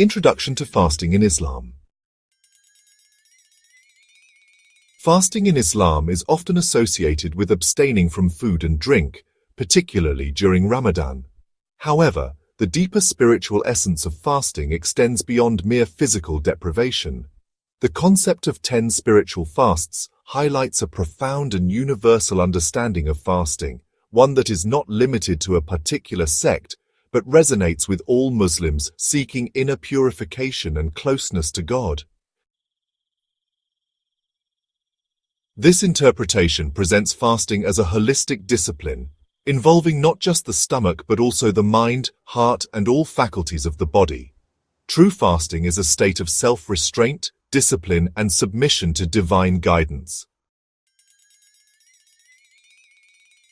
Introduction to Fasting in Islam. Fasting in Islam is often associated with abstaining from food and drink, particularly during Ramadan. However, the deeper spiritual essence of fasting extends beyond mere physical deprivation. The concept of 10 spiritual fasts highlights a profound and universal understanding of fasting, one that is not limited to a particular sect, but resonates with all Muslims seeking inner purification and closeness to God. This interpretation presents fasting as a holistic discipline, involving not just the stomach but also the mind, heart, and all faculties of the body. True fasting is a state of self-restraint, discipline, and submission to divine guidance.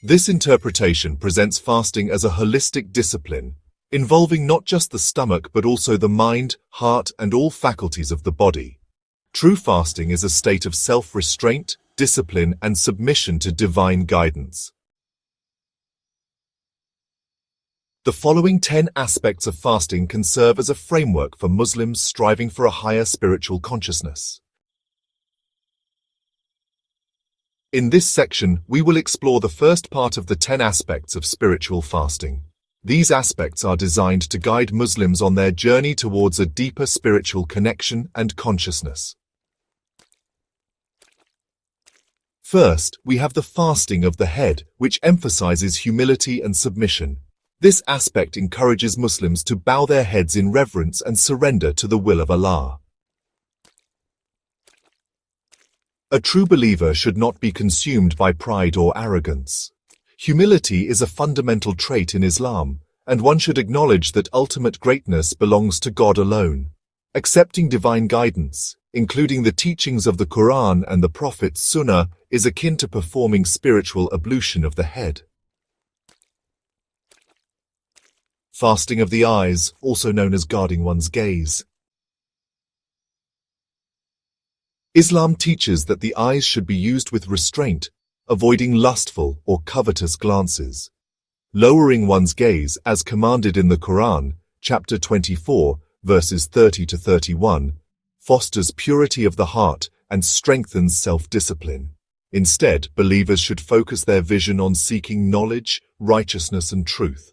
This interpretation presents fasting as a holistic discipline, involving not just the stomach but also the mind, heart, and all faculties of the body. True fasting is a state of self-restraint, discipline, and submission to divine guidance. The following 10 aspects of fasting can serve as a framework for Muslims striving for a higher spiritual consciousness. In this section, we will explore the first part of the 10 aspects of spiritual fasting. These aspects are designed to guide Muslims on their journey towards a deeper spiritual connection and consciousness. First, we have the fasting of the head, which emphasizes humility and submission. This aspect encourages Muslims to bow their heads in reverence and surrender to the will of Allah. A true believer should not be consumed by pride or arrogance. Humility is a fundamental trait in Islam, and one should acknowledge that ultimate greatness belongs to God alone. Accepting divine guidance, including the teachings of the Quran and the Prophet's Sunnah, is akin to performing spiritual ablution of the head. Fasting of the eyes, also known as guarding one's gaze. Islam teaches that the eyes should be used with restraint, avoiding lustful or covetous glances. Lowering one's gaze, as commanded in the Quran, chapter 24, verses 30 to 31, fosters purity of the heart and strengthens self-discipline. Instead, believers should focus their vision on seeking knowledge, righteousness, and truth.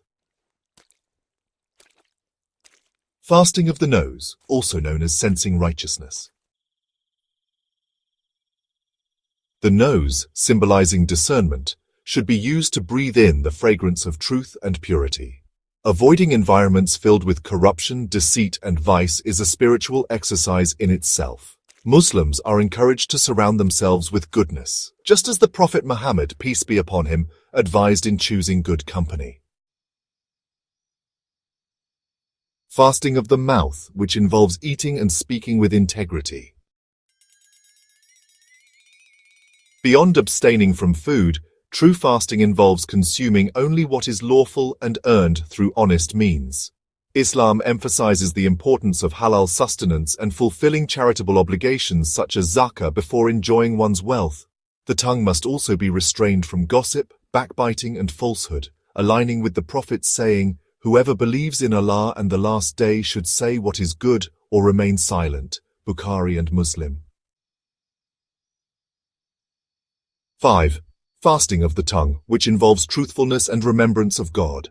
Fasting of the nose, also known as sensing righteousness. The nose, symbolizing discernment, should be used to breathe in the fragrance of truth and purity. Avoiding environments filled with corruption, deceit, and vice is a spiritual exercise in itself. Muslims are encouraged to surround themselves with goodness, just as the Prophet Muhammad, peace be upon him, advised in choosing good company. Fasting of the mouth, which involves eating and speaking with integrity. Beyond abstaining from food, true fasting involves consuming only what is lawful and earned through honest means. Islam emphasizes the importance of halal sustenance and fulfilling charitable obligations such as zakah before enjoying one's wealth. The tongue must also be restrained from gossip, backbiting, and falsehood, aligning with the Prophet's saying, "Whoever believes in Allah and the last day should say what is good or remain silent." Bukhari and Muslim. 5. Fasting of the tongue, which involves truthfulness and remembrance of God.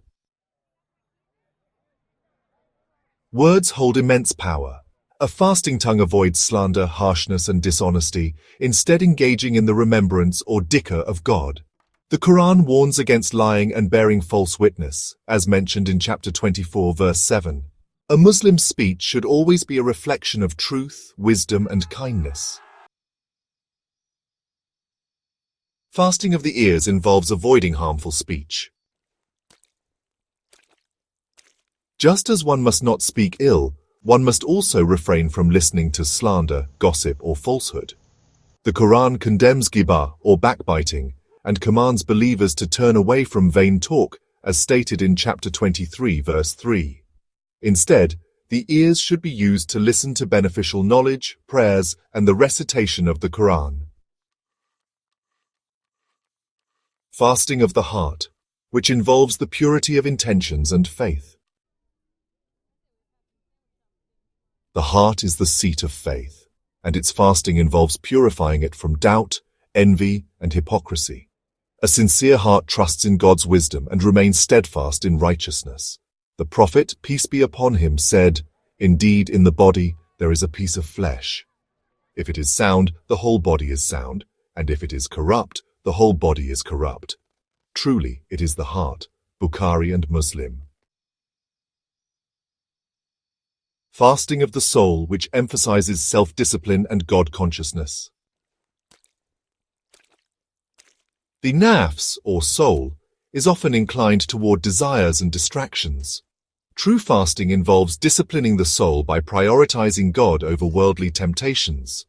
Words hold immense power. A fasting tongue avoids slander, harshness, and dishonesty, instead engaging in the remembrance or dhikr of God. The Quran warns against lying and bearing false witness, as mentioned in chapter 24, verse 7. A Muslim's speech should always be a reflection of truth, wisdom, and kindness. Fasting of the ears involves avoiding harmful speech. Just as one must not speak ill, one must also refrain from listening to slander, gossip, or falsehood. The Quran condemns ghibah, or backbiting, and commands believers to turn away from vain talk, as stated in chapter 23, verse 3. Instead, the ears should be used to listen to beneficial knowledge, prayers, and the recitation of the Quran. Fasting of the heart, which involves the purity of intentions and faith. The heart is the seat of faith, and its fasting involves purifying it from doubt, envy, and hypocrisy. A sincere heart trusts in God's wisdom and remains steadfast in righteousness. The prophet, peace be upon him, said, "Indeed, in the body there is a piece of flesh. If it is sound, the whole body is sound, and if it is corrupt, the whole body is corrupt. Truly, it is the heart." Bukhari and Muslim. Fasting of the soul, which emphasizes self-discipline and God-consciousness. The nafs, or soul, is often inclined toward desires and distractions. True fasting involves disciplining the soul by prioritizing God over worldly temptations.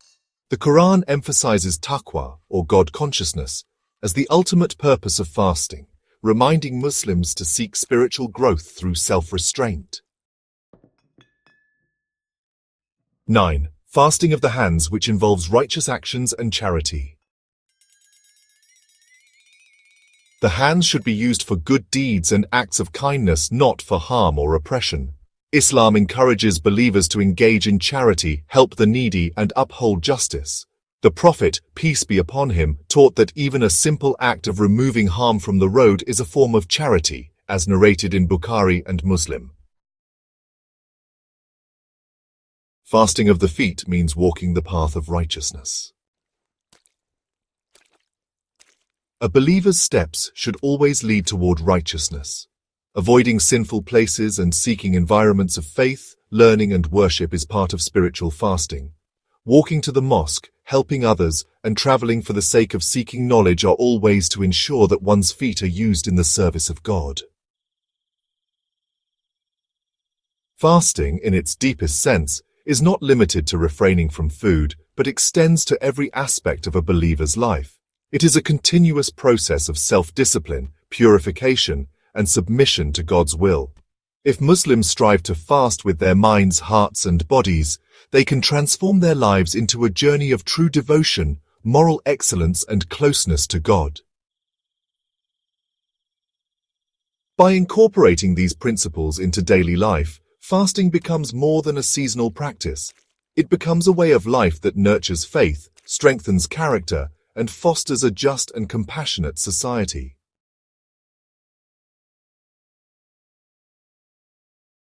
The Quran emphasizes taqwa, or God-consciousness, as the ultimate purpose of fasting, reminding Muslims to seek spiritual growth through self-restraint. 9. Fasting of the hands, which involves righteous actions and charity. The hands should be used for good deeds and acts of kindness, not for harm or oppression. Islam encourages believers to engage in charity, help the needy, and uphold justice. The Prophet, peace be upon him, taught that even a simple act of removing harm from the road is a form of charity, as narrated in Bukhari and Muslim. Fasting of the feet means walking the path of righteousness. A believer's steps should always lead toward righteousness. Avoiding sinful places and seeking environments of faith, learning and worship is part of spiritual fasting. Walking to the mosque, helping others, and traveling for the sake of seeking knowledge are all ways to ensure that one's feet are used in the service of God. Fasting, in its deepest sense, is not limited to refraining from food, but extends to every aspect of a believer's life. It is a continuous process of self-discipline, purification, and submission to God's will. If Muslims strive to fast with their minds, hearts, and bodies, they can transform their lives into a journey of true devotion, moral excellence, and closeness to God. By incorporating these principles into daily life, fasting becomes more than a seasonal practice. It becomes a way of life that nurtures faith, strengthens character, and fosters a just and compassionate society.